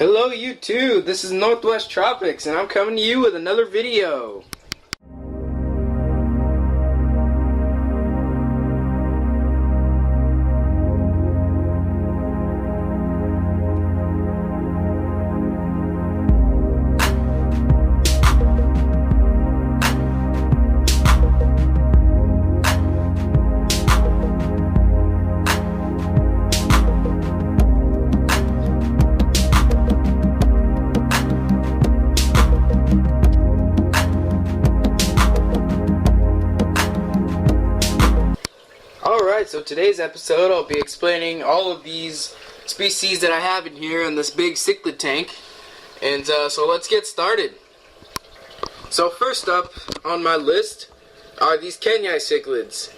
Hello YouTube, this is Northwest Tropics and I'm coming to you with another video. Alright, so today's episode I'll be explaining all of these species that I have in here in this big cichlid tank. And so let's get started. So first up on my list are these Kenyi cichlids.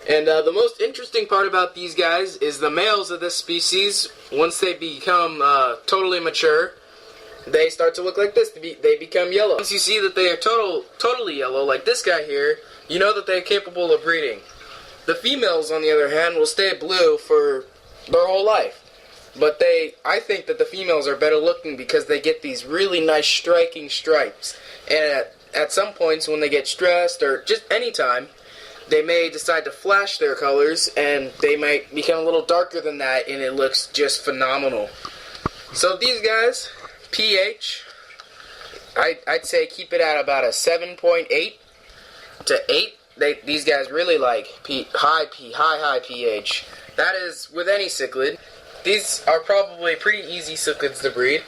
And the most interesting part about these guys is the males of this species, once they become totally mature, they start to look like this. They become yellow. Once you see that they are totally yellow, like this guy here, you know that they're capable of breeding. The females, on the other hand, will stay blue for their whole life. But I think that the females are better looking because they get these really nice striking stripes. And at some points when they get stressed, or just any time, they may decide to flash their colors, and they might become a little darker than that, and it looks just phenomenal. So these guys, pH, I'd say keep it at about a 7.8 to 8. These guys really like high pH. That is with any cichlid. These are probably pretty easy cichlids to breed.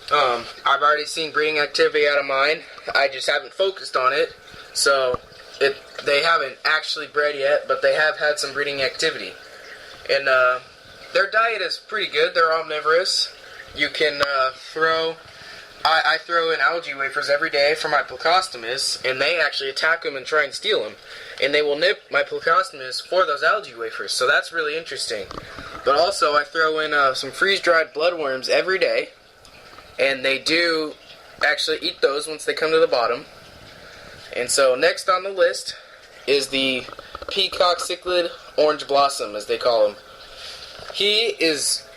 I've already seen breeding activity out of mine. I just haven't focused on it. So they haven't actually bred yet, but they have had some breeding activity. And their diet is pretty good. They're omnivorous. You can I throw in algae wafers every day for my plecostomus, and they actually attack them and try and steal them. And they will nip my plecostomus for those algae wafers, so that's really interesting. But also, I throw in some freeze-dried bloodworms every day, and they do actually eat those once they come to the bottom. And so, next on the list is the peacock cichlid orange blossom, as they call him. He is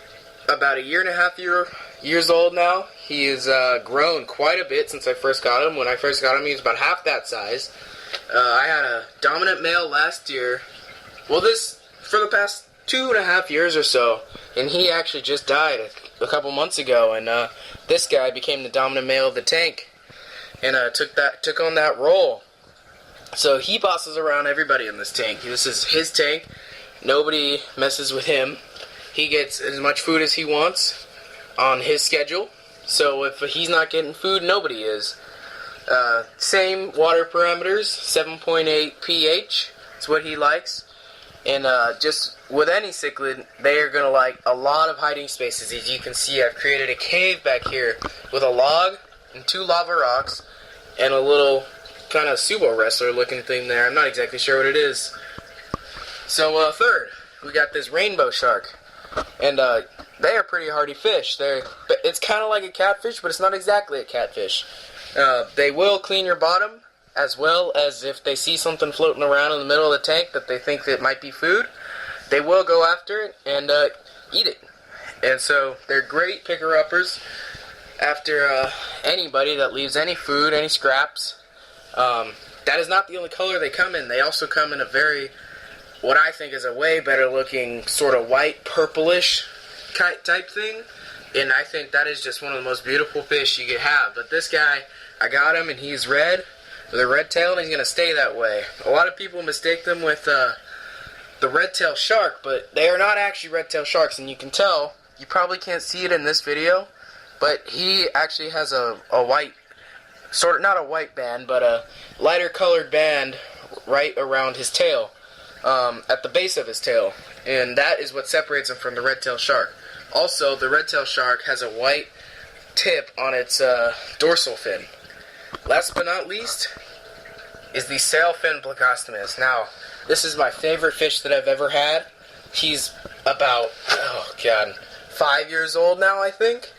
about a year and a half years old now. He has grown quite a bit since I first got him. When I first got him, he was about half that size. I had a dominant male last year. Well, for the past 2.5 years or so, and he actually just died a couple months ago. And this guy became the dominant male of the tank, and took on that role. So he bosses around everybody in this tank. This is his tank. Nobody messes with him. He gets as much food as he wants on his schedule. So if he's not getting food, nobody is. Same water parameters, 7.8 pH is what he likes. And just with any cichlid, they are going to like a lot of hiding spaces. As you can see, I've created a cave back here with a log and 2 lava rocks and a little kind of sumo wrestler looking thing there. I'm not exactly sure what it is. So third, we got this rainbow shark. And they are pretty hardy fish. It's kind of like a catfish, but it's not exactly a catfish. They will clean your bottom, as well as if they see something floating around in the middle of the tank that they think that might be food, they will go after it and eat it. And so they're great picker-uppers after anybody that leaves any food, any scraps. That is not the only color they come in. They also come in what I think is a way better looking sort of white, purplish type thing. And I think that is just one of the most beautiful fish you could have. But this guy, I got him and he's red, with a red tail, and he's going to stay that way. A lot of people mistake them with the red-tailed shark, but they are not actually red-tailed sharks. And you can tell, you probably can't see it in this video, but he actually has a white, sort of, not a white band, but a lighter colored band right around his tail. At the base of his tail, and that is what separates him from the red-tailed shark. Also, the red-tailed shark has a white tip on its dorsal fin. Last but not least is the sailfin plecostomus. Now, this is my favorite fish that I've ever had. He's about, 5 years old now, I think.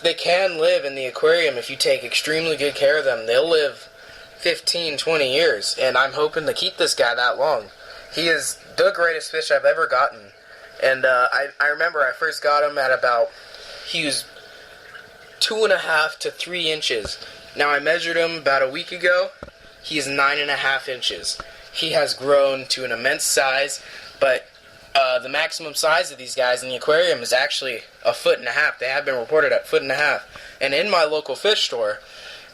They can live in the aquarium if you take extremely good care of them. They'll live 15, 20 years, and I'm hoping to keep this guy that long. He is the greatest fish I've ever gotten. And I remember I first got him at about, he was 2.5 to 3 inches. Now I measured him about a week ago. He is 9.5 inches. He has grown to an immense size, but the maximum size of these guys in the aquarium is actually 1.5 feet. They have been reported at 1.5 feet. And in my local fish store,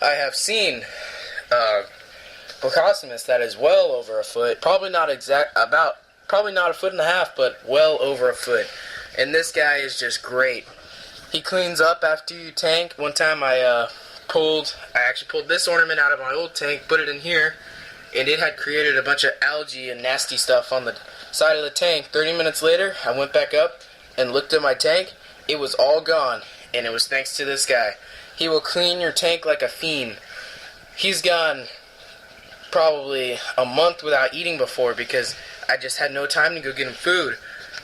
I have seen plecostomus that is well over 1 foot. Probably not 1.5 feet, but well over 1 foot. And this guy is just great. He cleans up after you tank. One time I actually pulled this ornament out of my old tank, put it in here, and it had created a bunch of algae and nasty stuff on the side of the tank. 30 minutes later, I went back up and looked at my tank. It was all gone, and it was thanks to this guy. He will clean your tank like a fiend. He's gone probably a month without eating before because I just had no time to go get him food.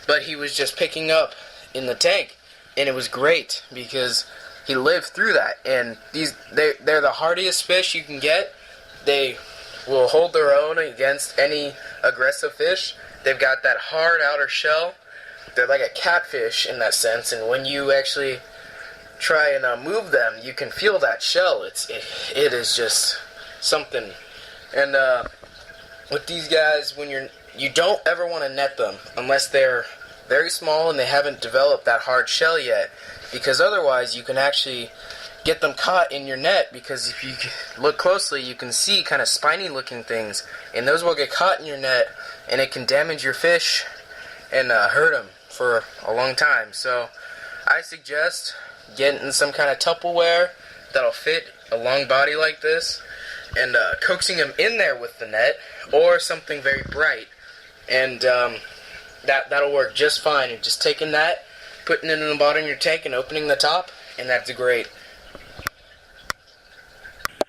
But he was just picking up in the tank, and it was great because he lived through that. And they're the hardiest fish you can get. They will hold their own against any aggressive fish. They've got that hard outer shell. They're like a catfish in that sense, and when you actually try and move them, you can feel that shell. It is just something. And with these guys, when you don't ever want to net them unless they're very small and they haven't developed that hard shell yet, because otherwise you can actually get them caught in your net, because if you look closely you can see kind of spiny looking things, and those will get caught in your net and it can damage your fish and hurt them for a long time. So I suggest getting some kind of Tupperware that'll fit a long body like this, and coaxing them in there with the net, or something very bright, and that'll work just fine. And just taking that, putting it in the bottom of your tank and opening the top, and that's great.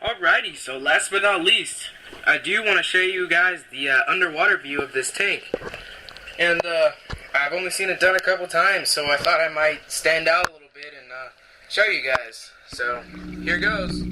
Alrighty, so last but not least, I do want to show you guys the underwater view of this tank. And I've only seen it done a couple times, so I thought I might stand out a little bit and show you guys. So here goes.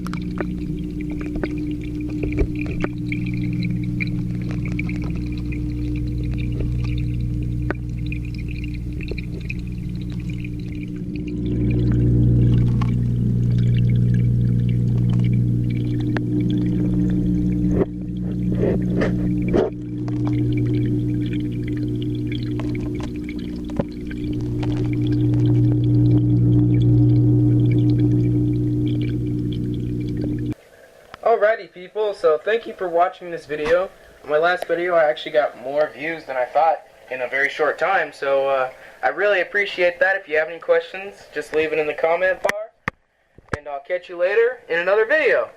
Alrighty people, so thank you for watching this video. In my last video I actually got more views than I thought in a very short time, so I really appreciate that. If you have any questions, just leave it in the comment bar, and I'll catch you later in another video.